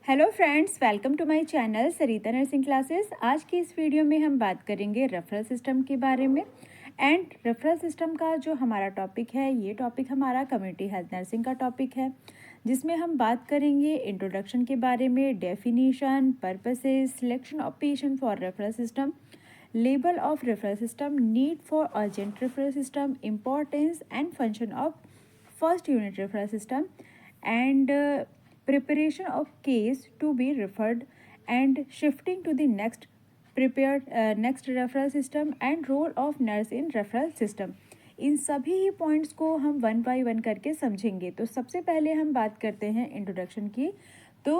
Hello friends, welcome to my channel Sarita nursing classes. आज की इस वीडियो में हम बात करेंगे रेफरल सिस्टम के बारे में। एंड रेफरल सिस्टम का जो हमारा टॉपिक है, ये टॉपिक हमारा कम्युनिटी हेल्थ नर्सिंग का टॉपिक है, जिसमें हम बात करेंगे इंट्रोडक्शन के बारे में, definition, purposes, selection of patient for referral system, label of referral system, need for urgent referral system, importance and function of first unit referral system, and preparation of case to be referred, and shifting to the next referral system, and role of nurse in referral system। इन सभी ही points को हम one by one करके समझेंगे। तो सबसे पहले हम बात करते हैं इंट्रोडक्शन की। तो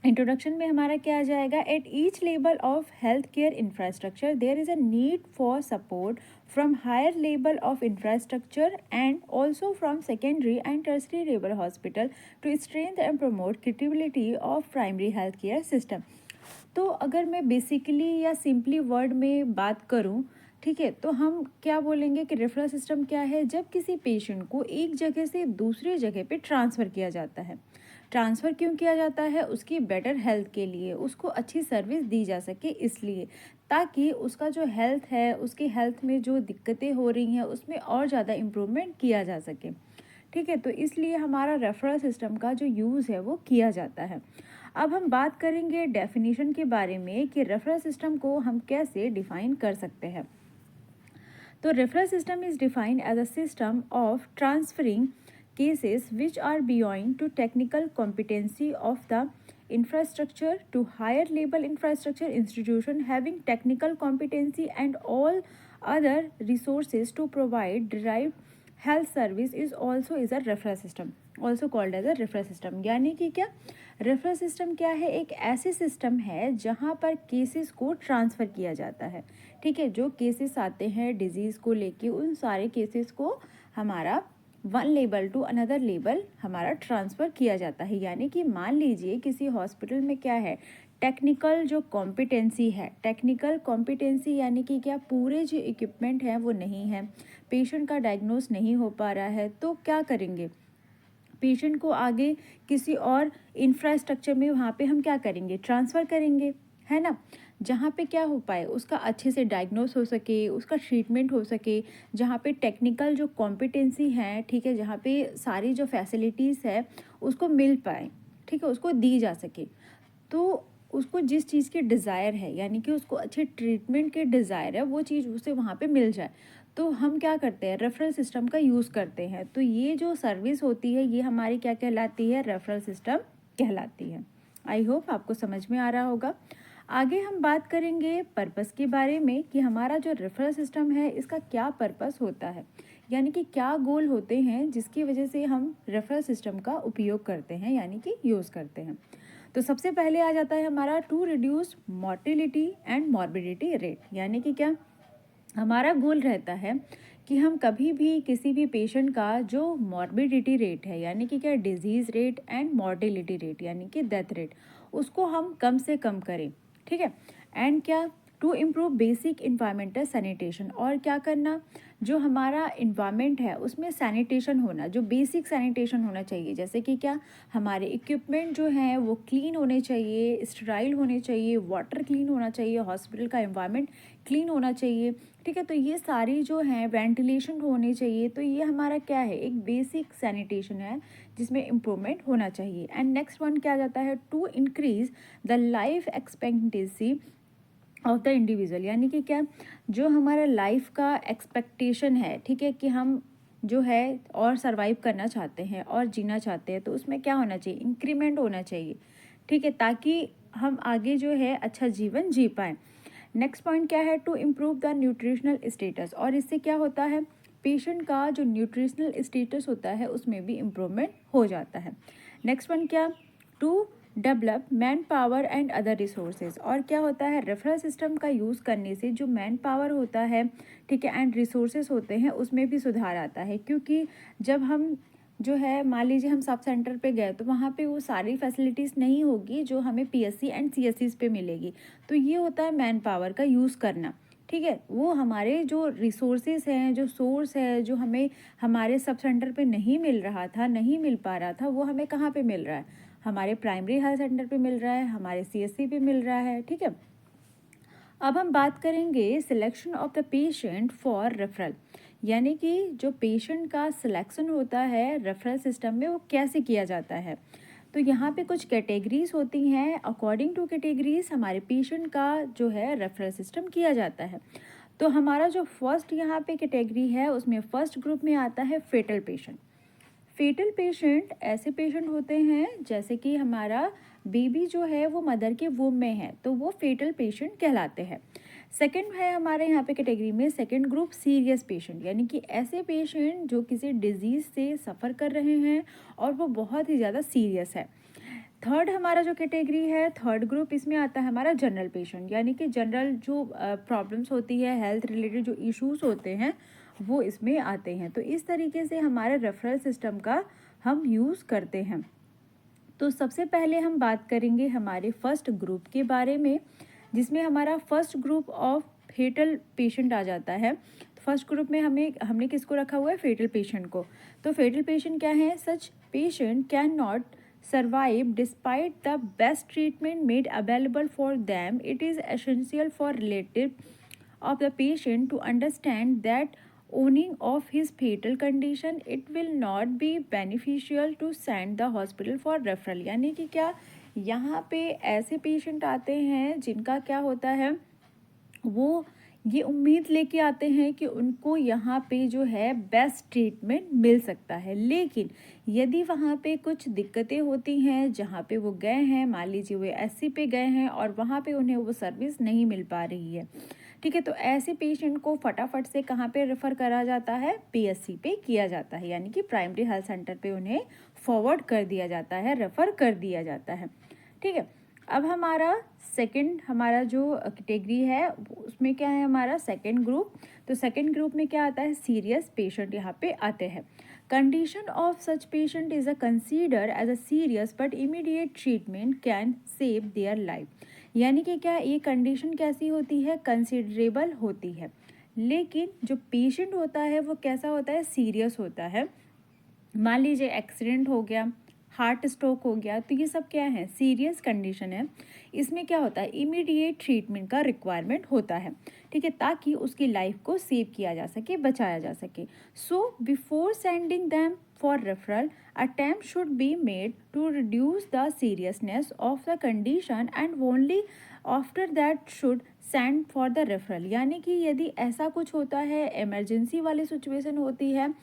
इंट्रोडक्शन में हमारा क्या आ जाएगा, at each level of health care infrastructure there is a need for support from higher level of infrastructure and also from secondary and tertiary level hospital to strength and promote creativity of primary health care system. तो अगर मैं basically या simply word में बात करूं, ठीक है, तो हम क्या बोलेंगे कि रेफरल सिस्टम क्या है? जब किसी पेशेंट को एक जगह से दूसरी जगह पे ट्रांसफ़र किया जाता है। ट्रांसफ़र क्यों किया जाता है? उसकी बेटर हेल्थ के लिए, उसको अच्छी सर्विस दी जा सके इसलिए, ताकि उसका जो हेल्थ है, उसकी हेल्थ में जो दिक्कतें हो रही हैं उसमें और ज़्यादा इम्प्रूवमेंट किया जा सके। ठीक है, तो इसलिए हमारा रेफरल सिस्टम का जो यूज़ है वो किया जाता है। अब हम बात करेंगे डेफिनेशन के बारे में कि रेफरल सिस्टम को हम कैसे डिफ़ाइन कर सकते हैं। तो referral system is defined as a system of transferring cases which are beyond to technical competency of the infrastructure to higher level infrastructure institution having technical competency and all other resources to provide derived health service is also is a referral system, also called as a referral system। यानी कि क्या referral system क्या है? एक ऐसे system है जहाँ पर केसेस को ट्रांसफ़र किया जाता है। ठीक है, जो केसेस आते हैं डिजीज़ को लेके, उन सारे केसेस को हमारा one level to another level हमारा ट्रांसफ़र किया जाता है। यानी कि मान लीजिए किसी हॉस्पिटल में क्या है, टेक्निकल जो कॉम्पिटेंसी है, टेक्निकल कॉम्पिटेंसी यानी कि क्या, पूरे जो इक्विपमेंट हैं वो नहीं है, पेशेंट का डायग्नोस नहीं हो पा रहा है, तो क्या करेंगे? पेशेंट को आगे किसी और इंफ्रास्ट्रक्चर में वहाँ पे हम क्या करेंगे? ट्रांसफ़र करेंगे, है ना? जहाँ पे क्या हो पाए, उसका अच्छे से डायग्नोस हो सके, उसका ट्रीटमेंट हो सके, जहाँ पे टेक्निकल जो कॉम्पिटेंसी है, ठीक है, जहाँ पे सारी जो फैसिलिटीज़ है उसको मिल पाए, ठीक है, उसको दी जा सके। तो उसको जिस चीज़ की डिज़ायर है, यानी कि उसको अच्छे ट्रीटमेंट की डिज़ायर है, वो चीज़ उसे वहाँ पे मिल जाए, तो हम क्या करते हैं? रेफरल सिस्टम का यूज़ करते हैं। तो ये जो सर्विस होती है ये हमारी क्या कहलाती है? रेफरल सिस्टम कहलाती है। आई होप आपको समझ में आ रहा होगा। आगे हम बात करेंगे पर्पस के बारे में कि हमारा जो रेफरल सिस्टम है इसका क्या पर्पस होता है, यानी कि क्या गोल होते हैं जिसकी वजह से हम रेफरल सिस्टम का उपयोग करते हैं, यानी कि यूज़ करते हैं। तो सबसे पहले आ जाता है हमारा to reduce mortality and morbidity rate. यानी कि क्या, हमारा गोल रहता है कि हम कभी भी किसी भी पेशेंट का जो मॉर्बिडिटी रेट है, यानी कि क्या, disease rate and mortality rate यानी कि डेथ रेट, उसको हम कम से कम करें। ठीक है, एंड क्या, to improve basic environmental sanitation, और क्या करना, जो हमारा इन्वायरमेंट है उसमें सैनिटेशन होना, जो बेसिक सैनिटेशन होना चाहिए, जैसे कि क्या, हमारे इक्विपमेंट जो हैं वो क्लीन होने चाहिए, स्टराइल होने चाहिए, वाटर क्लीन होना चाहिए, हॉस्पिटल का इन्वायरमेंट क्लीन होना चाहिए। ठीक है, तो ये सारी जो हैं वेंटिलेशन होनी चाहिए। तो ये हमारा क्या है? एक बेसिक सैनिटेशन है जिसमें इम्प्रूवमेंट होना चाहिए। एंड नेक्स्ट वन क्या जाता है? To increase the life expectancy of the individual, यानी कि क्या, जो हमारा लाइफ का एक्सपेक्टेशन है, ठीक है, कि हम जो है और सरवाइव करना चाहते हैं और जीना चाहते हैं, तो उसमें क्या होना चाहिए? इंक्रीमेंट होना चाहिए। ठीक है, ताकि हम आगे जो है अच्छा जीवन जी पाएँ। नेक्स्ट पॉइंट क्या है? To improve the nutritional status, और इससे क्या होता है? पेशेंट का जो न्यूट्रिशनल स्टेटस होता है उसमें भी इम्प्रूवमेंट हो जाता है। नेक्स्ट वन क्या? To develop man power and other resources, और क्या होता है? रेफरल सिस्टम का यूज़ करने से जो मैन पावर होता है, ठीक है, एंड रिसोर्सेज होते हैं, उसमें भी सुधार आता है। क्योंकि जब हम जो है, मान लीजिए हम सब सेंटर पे गए, तो वहाँ पे वो सारी फैसिलिटीज़ नहीं होगी जो हमें पीएससी एंड सीएससीज पे मिलेगी। तो ये होता है मैन पावर का यूज़ करना। ठीक है, वो हमारे जो रिसोर्सेज हैं, जो सोर्स है, जो हमें हमारे सब सेंटर पे नहीं मिल रहा था, नहीं मिल पा रहा था, वो हमें कहाँ पे मिल रहा है? हमारे प्राइमरी हेल्थ सेंटर पे मिल रहा है, हमारे CSC पे मिल रहा है। ठीक है, अब हम बात करेंगे selection of the patient for referral, यानी कि जो पेशेंट का सिलेक्शन होता है रेफरल सिस्टम में वो कैसे किया जाता है। तो यहाँ पे कुछ कैटेगरीज होती हैं, अकॉर्डिंग टू कैटेगरीज हमारे पेशेंट का जो है रेफरल सिस्टम किया जाता है। तो हमारा जो फर्स्ट यहाँ पे कैटेगरी है उसमें फर्स्ट ग्रुप में आता है फेटल पेशेंट। फेटल पेशेंट ऐसे पेशेंट होते हैं जैसे कि हमारा बेबी जो है वो मदर के वूम में है, तो वो फेटल पेशेंट कहलाते हैं। सेकंड है हमारे यहाँ पे कैटेगरी में सेकंड ग्रुप सीरियस पेशेंट, यानी कि ऐसे पेशेंट जो किसी डिजीज़ से सफ़र कर रहे हैं और वो बहुत ही ज़्यादा सीरियस है। थर्ड हमारा जो कैटेगरी है थर्ड ग्रुप, इसमें आता है हमारा जनरल पेशेंट, यानी कि जनरल जो प्रॉब्लम्स होती है, हेल्थ रिलेटेड जो इश्यूज होते हैं वो इसमें आते हैं। तो इस तरीके से हमारे रेफरल सिस्टम का हम यूज़ करते हैं। तो सबसे पहले हम बात करेंगे हमारे फर्स्ट ग्रुप के बारे में, जिसमें हमारा first group of fetal patient आ जाता है। फर्स्ट ग्रुप में हमने किसको रखा हुआ है, फेटल पेशेंट को। तो फेटल पेशेंट क्या है, such patient can not survive despite the best treatment made available for them. It is essential for relative of the patient to understand that owning of his fatal condition it will not be beneficial to send the hospital for referral। यानी कि क्या, यहाँ पे ऐसे patient आते हैं जिनका क्या होता है, वो ये उम्मीद लेके आते हैं कि उनको यहाँ पे जो है बेस्ट ट्रीटमेंट मिल सकता है, लेकिन यदि वहाँ पे कुछ दिक्कतें होती हैं, जहाँ पे वो गए हैं, मान लीजिए वो SC पे गए हैं और वहाँ पे उन्हें वो सर्विस नहीं मिल पा रही है, ठीक है, तो ऐसे पेशेंट को फटाफट से कहाँ पे रेफ़र करा जाता है, PSC पे किया जाता है, यानी कि प्राइमरी हेल्थ सेंटर पे उन्हें फॉरवर्ड कर दिया जाता है, रेफ़र कर दिया जाता है। ठीक है, अब हमारा जो कैटेगरी है उसमें क्या है, हमारा सेकंड ग्रुप। तो सेकंड ग्रुप में क्या आता है, सीरियस पेशेंट यहाँ पे आते हैं। Condition of such patient is a consider as a serious but immediate treatment can save their life. यानी कि क्या, ये कंडीशन कैसी होती है, कंसिडरेबल होती है, लेकिन जो पेशेंट होता है वो कैसा होता है, सीरियस होता है। मान लीजिए एक्सीडेंट हो गया, हार्ट स्ट्रोक हो गया, तो ये सब क्या है, सीरियस कंडीशन है। इसमें क्या होता है, इमीडिएट ट्रीटमेंट का रिक्वायरमेंट होता है, ठीक है, ताकि उसकी लाइफ को सेव किया जा सके, बचाया जा सके। So before sending them for referral attempt should be made to reduce the seriousness of the condition and only after that should send for the referral. यानी कि यदि ऐसा कुछ होता है, इमरजेंसी वाली सिचुएशन होती है,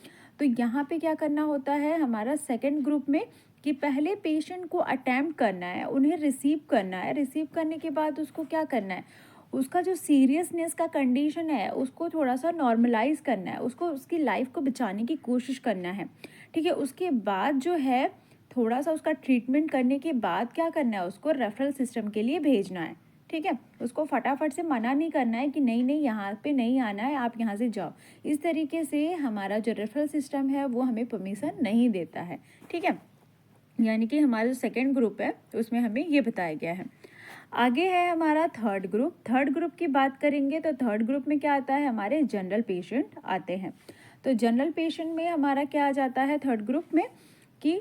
तो यहाँ पे क्या करना होता है हमारा सेकंड ग्रुप में, कि पहले पेशेंट को अटैम्प्ट करना है, उन्हें रिसीव करना है, रिसीव करने के बाद उसको क्या करना है, उसका जो सीरियसनेस का कंडीशन है उसको थोड़ा सा नॉर्मलाइज करना है, उसको उसकी लाइफ को बचाने की कोशिश करना है। ठीक है, उसके बाद जो है थोड़ा सा उसका ट्रीटमेंट करने के बाद क्या करना है, उसको रेफरल सिस्टम के लिए भेजना है। ठीक है, उसको फटाफट से मना नहीं करना है कि नहीं नहीं यहाँ पे नहीं आना है, आप यहाँ से जाओ। इस तरीके से हमारा जो रेफरल सिस्टम है वो हमें परमिशन नहीं देता है। ठीक है, यानी कि हमारा जो सेकेंड ग्रुप है उसमें हमें ये बताया गया है। आगे है हमारा थर्ड ग्रुप। थर्ड ग्रुप की बात करेंगे तो थर्ड ग्रुप में क्या आता है, हमारे जनरल पेशेंट आते हैं। तो जनरल पेशेंट में हमारा क्या आ जाता है थर्ड ग्रुप में, कि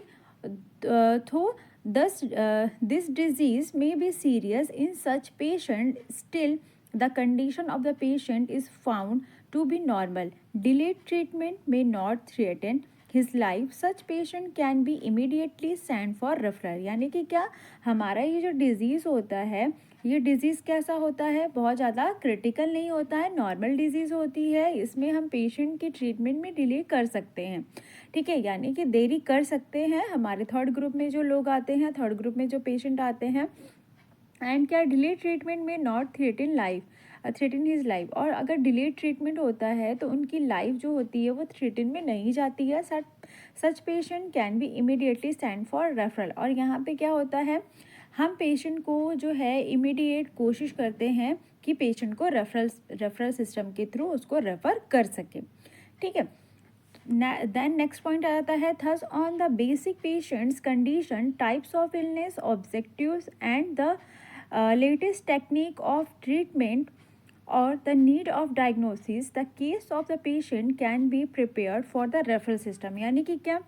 तो this disease may be serious in such patient, still the condition of the patient is found to be normal. Delayed treatment may not threaten his life. Such patient can be immediately sent for referral। यानी कि क्या, हमारा ये जो disease होता है, ये disease कैसा होता है, बहुत ज़्यादा क्रिटिकल नहीं होता है, नॉर्मल डिजीज़ होती है। इसमें हम पेशेंट की ट्रीटमेंट में डिले कर सकते हैं। ठीक है, यानी कि देरी कर सकते हैं। हमारे थर्ड ग्रुप में जो लोग आते हैं, थर्ड ग्रुप में जो पेशेंट आते हैं, एंड क्या, डिले ट्रीटमेंट में नॉट थ्रेटन हिज लाइफ। और अगर डिले ट्रीटमेंट होता है तो उनकी लाइफ जो होती है वो थ्रेटन में नहीं जाती है। Such patient can be immediately send for referral. और यहाँ पे क्या होता है, हम पेशेंट को जो है इमीडिएट कोशिश करते हैं कि पेशेंट को रेफरल सिस्टम के थ्रू उसको रेफ़र कर सकें। ठीक है, then next point आ जाता है, thus on the basic patient's condition, types of illness, objectives and the latest technique of treatment or the need of diagnosis, the case of the patient can be prepared for the referral system। यानी कि क्या,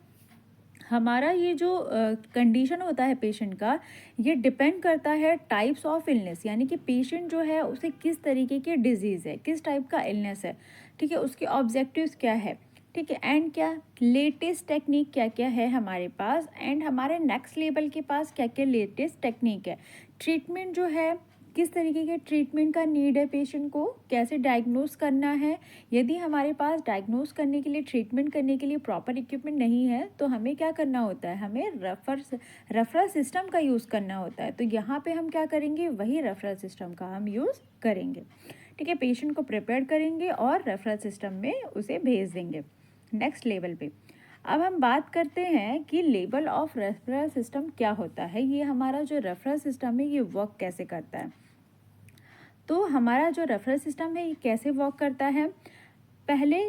हमारा ये जो condition होता है patient का, ये डिपेंड करता है टाइप्स ऑफ इलनेस, यानी कि पेशेंट जो है उसे किस तरीके की डिजीज़ है, किस टाइप का इलनेस है, ठीक है, उसके ऑब्जेक्टिव्स क्या है, ठीक है, एंड क्या लेटेस्ट टेक्निक क्या क्या है हमारे पास, एंड हमारे नेक्स्ट लेवल के पास क्या क्या लेटेस्ट टेक्निक है, ट्रीटमेंट जो है किस तरीके के ट्रीटमेंट का नीड है पेशेंट को, कैसे डायग्नोस करना है। यदि हमारे पास डायग्नोस करने के लिए, ट्रीटमेंट करने के लिए प्रॉपर इक्विपमेंट नहीं है तो हमें क्या करना होता है, हमें रेफरल सिस्टम का यूज़ करना होता है। तो यहाँ पे हम क्या करेंगे, वही रेफरल सिस्टम का हम यूज़ करेंगे, ठीक है। पेशेंट को प्रिपेयर करेंगे और रेफरल सिस्टम में उसे भेज देंगे नेक्स्ट लेवल पे। अब हम बात करते हैं कि लेवल ऑफ रेफरल सिस्टम क्या होता है, ये हमारा जो रेफरल सिस्टम है ये वर्क कैसे करता है। तो हमारा जो रेफरल सिस्टम है ये कैसे वर्क करता है, पहले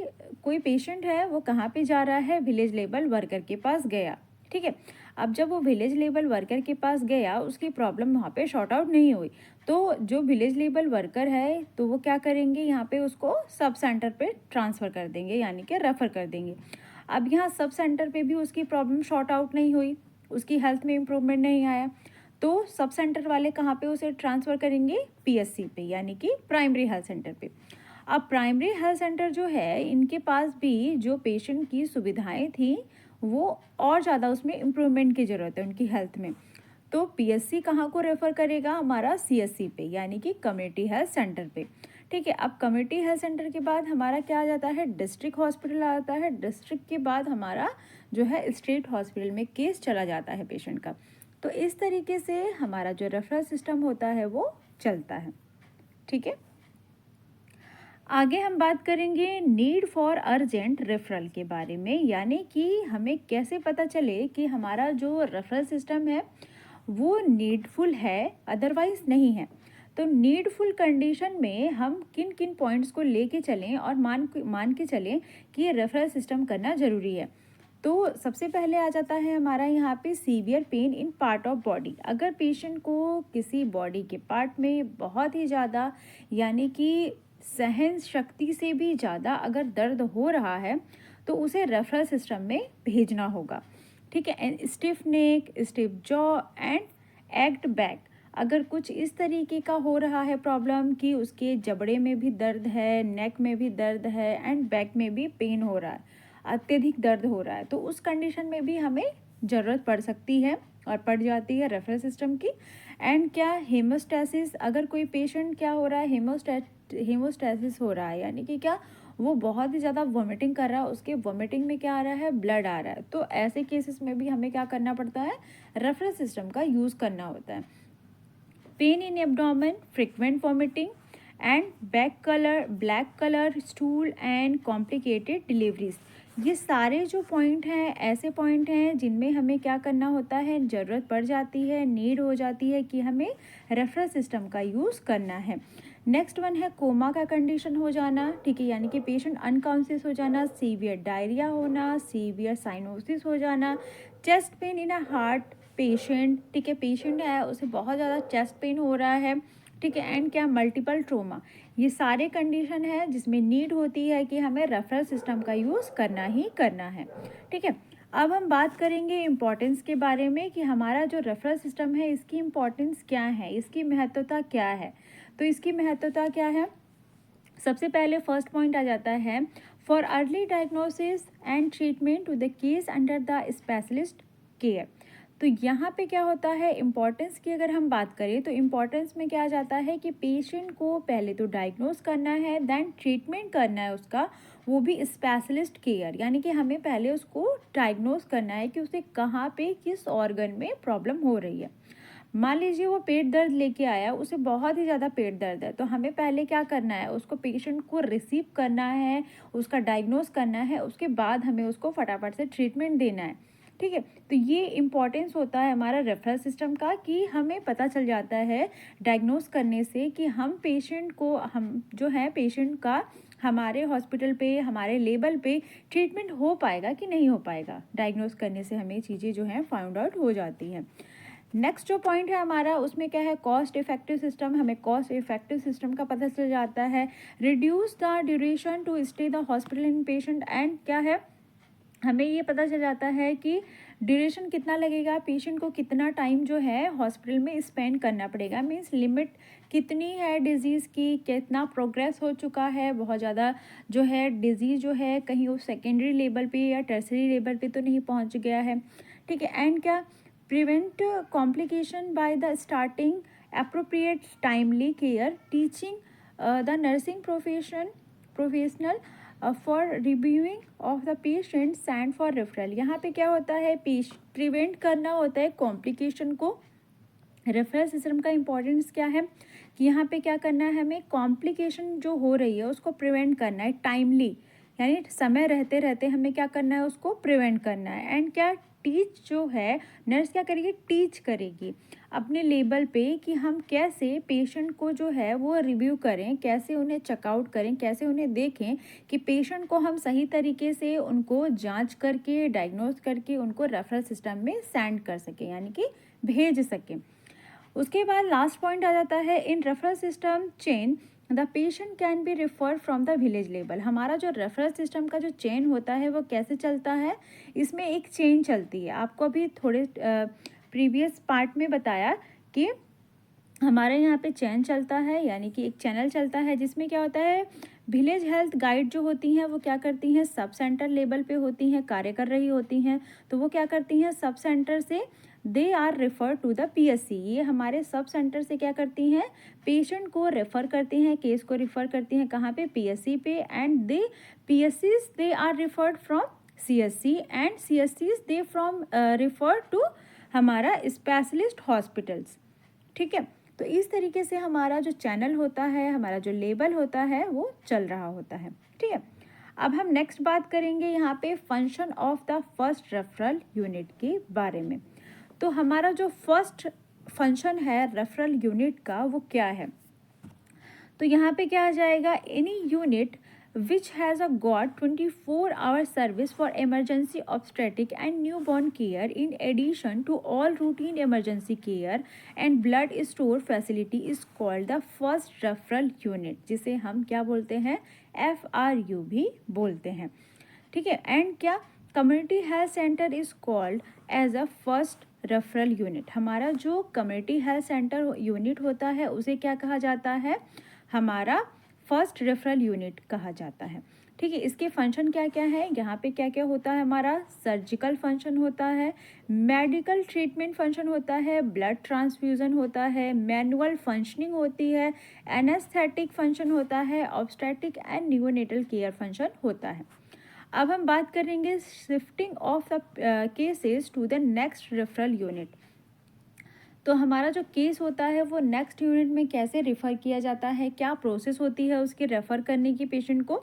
कोई पेशेंट है वो कहाँ पे जा रहा है, विलेज लेवल वर्कर के पास गया, ठीक है। अब जब वो विलेज लेवल वर्कर के पास गया, उसकी प्रॉब्लम वहाँ पे शॉर्ट आउट नहीं हुई, तो जो विलेज लेवल वर्कर है तो वो क्या करेंगे, यहाँ पे उसको सब सेंटर पे ट्रांसफ़र कर देंगे, यानी कि रेफ़र कर देंगे। अब यहाँ सब सेंटर पे भी उसकी प्रॉब्लम शॉर्ट आउट नहीं हुई, उसकी हेल्थ में इम्प्रूवमेंट नहीं आया, तो सब सेंटर वाले कहाँ पे उसे ट्रांसफ़र करेंगे, पीएचसी पे, यानी कि प्राइमरी हेल्थ सेंटर पे। अब प्राइमरी हेल्थ सेंटर जो है, इनके पास भी जो पेशेंट की सुविधाएं थी वो और ज़्यादा उसमें इम्प्रूवमेंट की ज़रूरत है उनकी हेल्थ में। तो पीएचसी कहाँ को रेफ़र करेगा, हमारा सीएचसी पे, यानी कि कम्युनिटी हेल्थ सेंटर पे, ठीक है। अब कम्युनिटी हेल्थ सेंटर के बाद हमारा क्या आ जाता है, डिस्ट्रिक्ट हॉस्पिटल आ जाता है। डिस्ट्रिक्ट के बाद हमारा जो है स्टेट हॉस्पिटल में केस चला जाता है पेशेंट का। तो इस तरीके से हमारा जो रेफरल सिस्टम होता है वो चलता है, ठीक है। आगे हम बात करेंगे नीड फॉर अर्जेंट रेफरल के बारे में, यानी कि हमें कैसे पता चले कि हमारा जो रेफरल सिस्टम है वो नीडफुल है, अदरवाइज नहीं है। तो नीडफुल कंडीशन में हम किन किन पॉइंट्स को लेके चलें और मान के चलें कि ये रेफरल सिस्टम करना ज़रूरी है। तो सबसे पहले आ जाता है हमारा यहाँ पे severe pain in part of body. अगर पेशेंट को किसी बॉडी के पार्ट में बहुत ही ज़्यादा, यानी कि सहन शक्ति से भी ज़्यादा अगर दर्द हो रहा है तो उसे रेफरल सिस्टम में भेजना होगा, ठीक है। And stiff neck, stiff jaw and act back, अगर कुछ इस तरीके का हो रहा है प्रॉब्लम कि उसके जबड़े में भी दर्द है, नेक में भी दर्द है एंड बैक में भी पेन हो रहा है, अत्यधिक दर्द हो रहा है, तो उस कंडीशन में भी हमें ज़रूरत पड़ सकती है और पड़ जाती है रेफरल सिस्टम की। एंड क्या हेमोस्टेसिस, अगर कोई पेशेंट क्या हो रहा है, हेमोस्टेसिस हो रहा है, यानी कि क्या वो बहुत ही ज़्यादा वॉमिटिंग कर रहा है, उसके वॉमिटिंग में क्या आ रहा है, ब्लड आ रहा है, तो ऐसे केसेस में भी हमें क्या करना पड़ता है, रेफरल सिस्टम का यूज़ करना होता है। Pain in abdomen, frequent vomiting and black colour stool and complicated deliveries, ये सारे जो पॉइंट हैं ऐसे पॉइंट हैं जिनमें हमें क्या करना होता है, ज़रूरत पड़ जाती है, नीड हो जाती है कि हमें रेफरल सिस्टम का यूज़ करना है। नेक्स्ट वन है कोमा का कंडीशन हो जाना, ठीक है, यानी कि पेशेंट अनकॉन्शियस हो जाना, सीवियर डायरिया होना, सीवियर साइनोसिस हो जाना, chest pain in a heart patient, ठीक है, पेशेंट है उसे बहुत ज़्यादा चेस्ट पेन हो रहा है, ठीक है, एंड क्या मल्टीपल ट्रोमा, ये सारे कंडीशन है जिसमें नीड होती है कि हमें रेफरल सिस्टम का यूज़ करना ही करना है, ठीक है। अब हम बात करेंगे इम्पॉर्टेंस के बारे में कि हमारा जो रेफरल सिस्टम है इसकी इम्पॉर्टेंस क्या है, इसकी महत्वता क्या है। तो इसकी महत्वता क्या है, सबसे पहले फर्स्ट पॉइंट आ जाता है, for early diagnosis and treatment to the case under the specialist care. तो यहाँ पे क्या होता है, इम्पॉर्टेंस की अगर हम बात करें तो इम्पॉर्टेंस में क्या आ जाता है कि पेशेंट को पहले तो डायग्नोस करना है, देन ट्रीटमेंट करना है उसका, वो भी स्पेशलिस्ट केयर, यानी कि हमें पहले उसको डायग्नोस करना है कि उसे कहाँ पे किस ऑर्गन में प्रॉब्लम हो रही है। मान लीजिए वो पेट दर्द लेके आया, उसे बहुत ही ज़्यादा पेट दर्द है, तो हमें पहले क्या करना है, उसको पेशेंट को रिसीव करना है, उसका डायग्नोस करना है, उसके बाद हमें उसको फटाफट से ट्रीटमेंट देना है, ठीक है। तो ये इम्पॉर्टेंस होता है हमारा रेफरल सिस्टम का कि हमें पता चल जाता है डायग्नोस करने से कि हम पेशेंट को, हम जो है पेशेंट का हमारे हॉस्पिटल पे, हमारे लेवल पे ट्रीटमेंट हो पाएगा कि नहीं हो पाएगा। डायग्नोस करने से हमें चीज़ें जो हैं फाइंड आउट हो जाती हैं। नेक्स्ट जो पॉइंट है हमारा उसमें क्या है, कॉस्ट इफेक्टिव सिस्टम, हमें कॉस्ट इफेक्टिव सिस्टम का पता चल जाता है। Reduce the duration to stay the hospital in patient, and क्या है, हमें ये पता चल जाता है कि ड्यूरेशन कितना लगेगा, पेशेंट को कितना टाइम जो है हॉस्पिटल में स्पेंड करना पड़ेगा, मीन्स लिमिट कितनी है डिज़ीज़ की, कितना प्रोग्रेस हो चुका है, बहुत ज़्यादा जो है डिज़ीज़ जो है कहीं वो सेकेंडरी लेवल पे या टर्सरी लेवल पे तो नहीं पहुंच गया है, ठीक है। एंड क्या, prevent complication by the starting appropriate timely care, teaching the nursing professional for reviewing of the patient send for referral। यहाँ पे क्या होता है, प्रिवेंट करना होता है कॉम्प्लिकेशन को। रेफरल सिस्टम का इम्पोर्टेंस क्या है कि यहाँ पे क्या करना है, हमें कॉम्प्लिकेशन जो हो रही है उसको प्रिवेंट करना है टाइमली, यानी समय रहते रहते हमें क्या करना है, उसको प्रिवेंट करना है। एंड क्या, टीच जो है नर्स क्या करेगी, टीच करेगी अपने लेवल पे कि हम कैसे पेशेंट को जो है वो रिव्यू करें, कैसे उन्हें चेकआउट करें, कैसे उन्हें देखें कि पेशेंट को हम सही तरीके से उनको जांच करके डायग्नोज करके उनको रेफरल सिस्टम में सेंड कर सकें, यानी कि भेज सकें। उसके बाद लास्ट पॉइंट आ जाता है, in referral system chain the patient can be refer from the village level. हमारा जो रेफरल सिस्टम का जो चेन होता है वो कैसे चलता है, इसमें एक चेन चलती है। आपको अभी थोड़े प्रीवियस पार्ट में बताया कि हमारे यहाँ पे चैन चलता है, यानी कि एक चैनल चलता है जिसमें क्या होता है, विलेज हेल्थ गाइड जो होती हैं वो क्या करती हैं, सब सेंटर लेवल पे होती हैं, कार्य कर रही होती हैं। तो वो क्या करती हैं, सब सेंटर से they are refer to the PSC. ये हमारे सब सेंटर से क्या करती हैं, पेशेंट को रेफ़र करती हैं, केस को रेफ़र करती हैं कहाँ पे, पीएससी पे। And they पीएससीज they are referred from CSC and सीएससीज they from refer to हमारा स्पेशलिस्ट हॉस्पिटल्स, ठीक है। तो इस तरीके से हमारा जो चैनल होता है, हमारा जो लेबल होता है वो चल रहा होता है, ठीक है। अब हम नेक्स्ट बात करेंगे यहाँ पे function of the first referral unit के बारे में। तो हमारा जो फर्स्ट फंक्शन है रेफरल यूनिट का वो क्या है, तो यहाँ पे क्या आ जाएगा, any unit which has a got 24-hour service for emergency obstetric and newborn care in addition to all routine emergency care and blood store facility is called the first referral unit, जिसे हम क्या बोलते हैं, FRU भी बोलते हैं, ठीक है। एंड क्या, community health centre is called as a first referral unit. हमारा जो कम्युनिटी हेल्थ सेंटर यूनिट होता है उसे क्या कहा जाता है, हमारा फर्स्ट रेफरल यूनिट कहा जाता है, ठीक है। इसके फंक्शन क्या क्या है, यहाँ पे क्या क्या होता है, हमारा सर्जिकल फंक्शन होता है, मेडिकल ट्रीटमेंट फंक्शन होता है, ब्लड ट्रांसफ्यूज़न होता है, मैनुअल फंक्शनिंग होती है, एनेस्थेटिक फंक्शन होता है, obstetric and neonatal care function होता है। अब हम बात करेंगे shifting of the cases to the next referral unit. तो हमारा जो केस होता है वो नेक्स्ट यूनिट में कैसे रेफ़र किया जाता है, क्या प्रोसेस होती है उसके रेफ़र करने की पेशेंट को।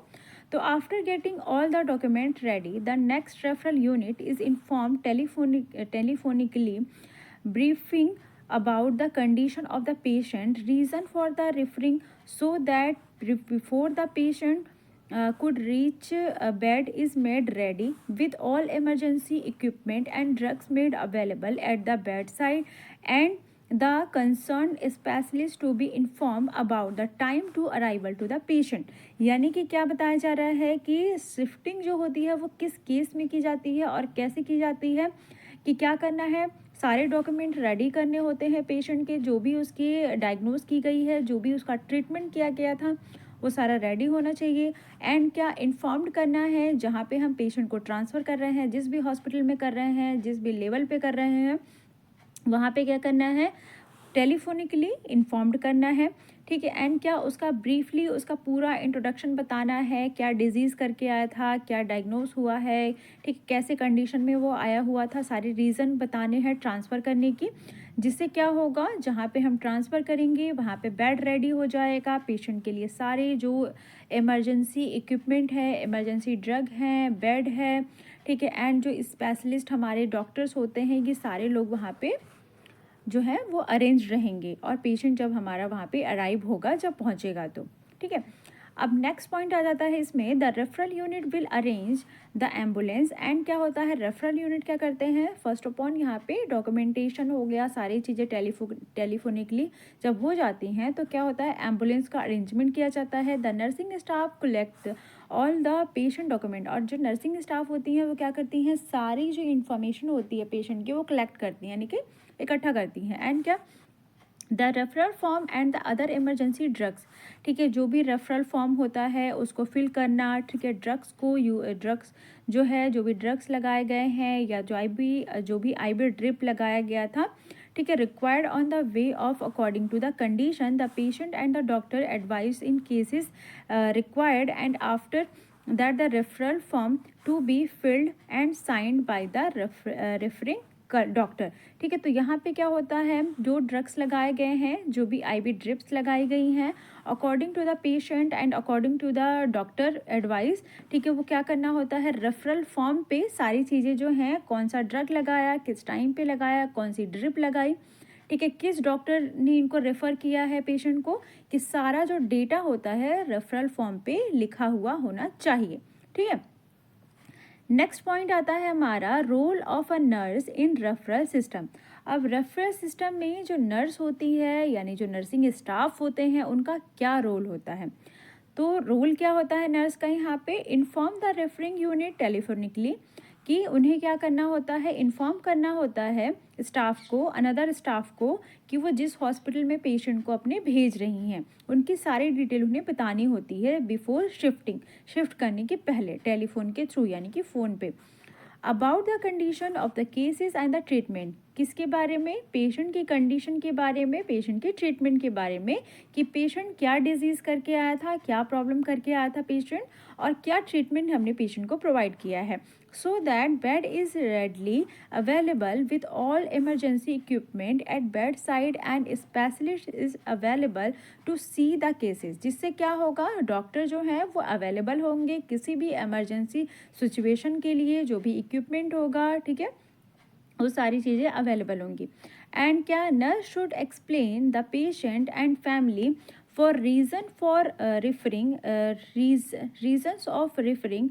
तो after getting all the document ready, the next referral unit is inform telephonically briefing about the condition of the patient, reason for the referring, so that before the patient could reach a bed is made ready with all emergency equipment and drugs made available at the bedside, and the concerned specialist to be informed about the time to arrival to the patient। यानी कि क्या बताया जा रहा है कि shifting जो होती है वो किस केस में की जाती है और कैसे की जाती है, कि क्या करना है, सारे डॉक्यूमेंट रेडी करने होते हैं पेशेंट के, जो भी उसकी डायग्नोज की गई है, जो भी उसका ट्रीटमेंट किया गया था वो सारा रेडी होना चाहिए। एंड क्या, इन्फॉर्म्ड करना है जहाँ पे हम पेशेंट को ट्रांसफ़र कर रहे हैं, जिस भी हॉस्पिटल में कर रहे हैं, जिस भी लेवल पे कर रहे हैं, वहाँ पे क्या करना है, टेलीफोनिकली इन्फॉर्म्ड करना है, ठीक है। एंड क्या, उसका ब्रीफली उसका पूरा इंट्रोडक्शन बताना है, क्या डिज़ीज़ करके आया था, क्या डायग्नोज हुआ है, ठीक, कैसे कंडीशन में वो आया हुआ था, सारे रीज़न बताने हैं ट्रांसफ़र करने की। जिससे क्या होगा, जहाँ पे हम ट्रांसफ़र करेंगे वहाँ पे बेड रेडी हो जाएगा, पेशेंट के लिए सारे जो इमरजेंसी इक्विपमेंट है, इमरजेंसी ड्रग हैं, बेड है, ठीक है। एंड जो स्पेशलिस्ट हमारे डॉक्टर्स होते हैं ये सारे लोग वहाँ पे जो है वो अरेंज रहेंगे, और पेशेंट जब हमारा वहाँ पे अराइव होगा, जब पहुँचेगा तो, ठीक है। अब नेक्स्ट पॉइंट आ जाता है इसमें, the referral unit will arrange the ambulance. And क्या होता है, रेफरल यूनिट क्या करते हैं, फर्स्ट ऑफ ऑल यहाँ पे डॉक्यूमेंटेशन हो गया, सारी चीज़ें टेलीफोनिकली जब हो जाती हैं तो क्या होता है, एम्बुलेंस का अरेंजमेंट किया जाता है। The nursing staff collect all the patient document. और जो नर्सिंग स्टाफ होती हैं वो क्या करती हैं, सारी जो इन्फॉर्मेशन होती है पेशेंट की वो कलेक्ट करती हैं, यानी कि इकट्ठा करती हैं। एंड क्या, the referral form and the other emergency drugs, ठीक है, जो भी रेफरल फॉर्म होता है उसको फिल करना, ठीक है, ड्रग्स को ड्रग्स जो है, जो भी ड्रग्स लगाए गए हैं या जो भी आईवी ड्रिप लगाया गया था, ठीक है, required on the way of according to the condition the patient and the doctor advice in cases required and after that the referral form to be filled and signed by the referring doctor. ठीक है, तो यहाँ पे क्या होता है, जो drugs लगाए गए हैं, जो भी आईवी ड्रिप्स लगाई गई हैं, according to the patient and according to the doctor advice, ठीक है, वो क्या करना होता है, रेफरल फॉर्म पे सारी चीज़ें जो हैं, कौन सा ड्रग लगाया, किस टाइम पे लगाया, कौन सी ड्रिप लगाई, ठीक है, किस डॉक्टर ने इनको रेफ़र किया है पेशेंट को, कि सारा जो डेटा होता है रेफरल फॉर्म पे लिखा हुआ होना चाहिए। ठीक है, नेक्स्ट पॉइंट आता है हमारा role of a nurse in referral system. अब रेफरल सिस्टम में जो नर्स होती है, यानी जो नर्सिंग स्टाफ होते हैं, उनका क्या रोल होता है। तो रोल क्या होता है नर्स का यहाँ पे, inform the referring unit telephonically, कि उन्हें क्या करना होता है, इन्फॉर्म करना होता है स्टाफ को, अनदर स्टाफ को, कि वो जिस हॉस्पिटल में पेशेंट को अपने भेज रही हैं उनकी सारी डिटेल उन्हें बतानी होती है बिफोर शिफ्ट करने के पहले, टेलीफोन के थ्रू, यानी कि फ़ोन पे। About the condition of the cases and the treatment, किसके बारे में, पेशेंट की कंडीशन के बारे में, पेशेंट के ट्रीटमेंट के बारे में, कि पेशेंट क्या डिजीज़ करके आया था, क्या प्रॉब्लम करके आया था पेशेंट, और क्या ट्रीटमेंट हमने पेशेंट को प्रोवाइड किया है, so that bed is readily available with all emergency equipment at bed side and specialist is available to see the cases. जिससे क्या होगा, डॉक्टर जो हैं वो अवेलेबल होंगे किसी भी एमरजेंसी सिचुएशन के लिए, जो भी इक्विपमेंट होगा, ठीक है, वो सारी चीज़ें अवेलेबल होंगी। एंड क्या, nurse should explain the patient and family for reasons of referring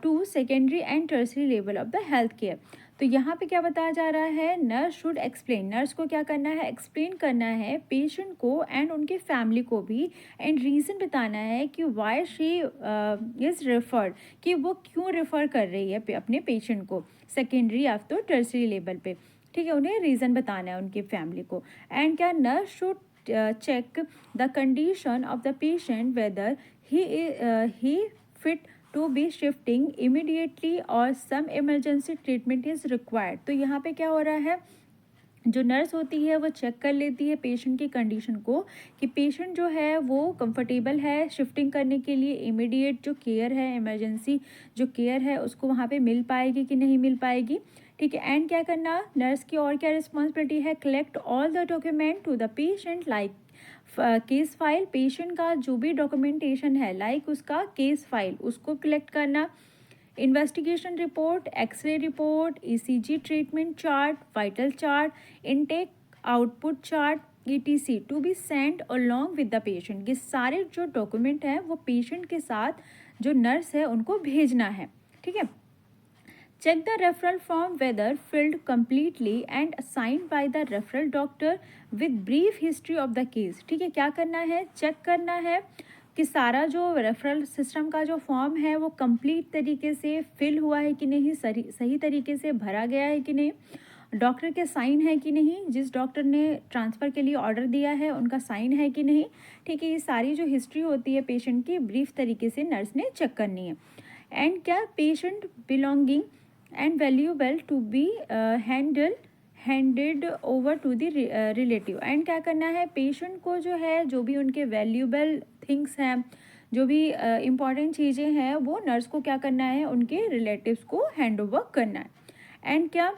to secondary and tertiary level of the health care. तो यहाँ पे क्या बताया जा रहा है, नर्स शुड एक्सप्लेन, नर्स को क्या करना है, एक्सप्लेन करना है पेशेंट को एंड उनके फैमिली को भी, एंड रीज़न बताना है कि वाई शी इज़ रेफर्ड, कि वो क्यों रेफ़र कर रही है अपने पेशेंट को सेकेंडरी या तो टर्सरी लेवल पे। ठीक है, उन्हें रीज़न बताना है उनके फैमिली को। एंड क्या, nurse should check the condition of the patient whether he fit to be shifting immediately or some emergency treatment is required। तो यहाँ पे क्या हो रहा है, जो नर्स होती है वो चेक कर लेती है पेशेंट की कंडीशन को, कि पेशेंट जो है वो कंफर्टेबल है शिफ्टिंग करने के लिए, इमीडिएट जो केयर है, इमरजेंसी जो केयर है उसको वहाँ पे मिल पाएगी कि नहीं मिल पाएगी। ठीक है, एंड क्या करना, नर्स की और क्या रिस्पॉन्सिबिलिटी है, collect all the document to the patient like case file, patient का जो भी डॉक्यूमेंटेशन है लाइक उसका केस फाइल उसको कलेक्ट करना, investigation report, X-ray report, ECG treatment chart, vital chart, intake output chart, ETC to be send along with the patient. ये सारे जो डॉक्यूमेंट हैं वो पेशेंट के साथ जो नर्स है उनको भेजना है। ठीक है, check the referral form whether filled completely and signed by the referral doctor with brief history of the case। ठीक है, क्या करना है, चेक करना है कि सारा जो रेफरल सिस्टम का जो फॉर्म है वो कंप्लीट तरीके से फिल हुआ है कि नहीं, सही तरीके से भरा गया है कि नहीं, डॉक्टर के साइन है कि नहीं, जिस डॉक्टर ने ट्रांसफ़र के लिए ऑर्डर दिया है उनका साइन है कि नहीं। ठीक है, ये सारी जो हिस्ट्री होती है पेशेंट की ब्रीफ तरीके से नर्स ने चेक करनी है। एंड क्या, patient belonging and valuable to be handed over to the relative. And क्या करना है, पेशेंट को जो है, जो भी उनके वैल्यूएबल थिंग्स हैं, जो भी इम्पॉर्टेंट चीज़ें हैं, वो नर्स को क्या करना है, उनके रिलेटिव्स को हैंड ओवर करना है। एंड क्या,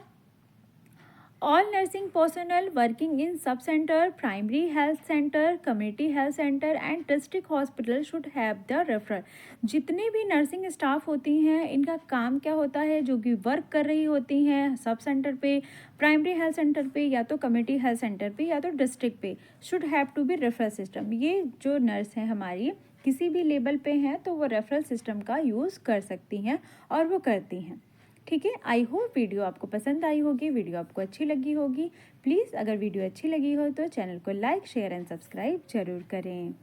all nursing personal working in sub centre, primary health centre, community health centre and district hospital should have the referral. जितने भी नर्सिंग स्टाफ होती हैं इनका काम क्या होता है, जो कि वर्क कर रही होती हैं सब सेंटर पे, प्राइमरी हेल्थ सेंटर पे, या तो कम्युनिटी हेल्थ सेंटर पे, या तो डिस्ट्रिक्ट पे, should have to be referral system. ये जो नर्स हैं हमारी किसी भी लेवल पे हैं तो वो रेफरल सिस्टम का यूज़ कर सकती हैं और वो करती हैं। ठीक है, आई होप वीडियो आपको पसंद आई होगी, वीडियो आपको अच्छी लगी होगी। प्लीज़ अगर वीडियो अच्छी लगी हो तो चैनल को लाइक, शेयर एंड सब्सक्राइब ज़रूर करें।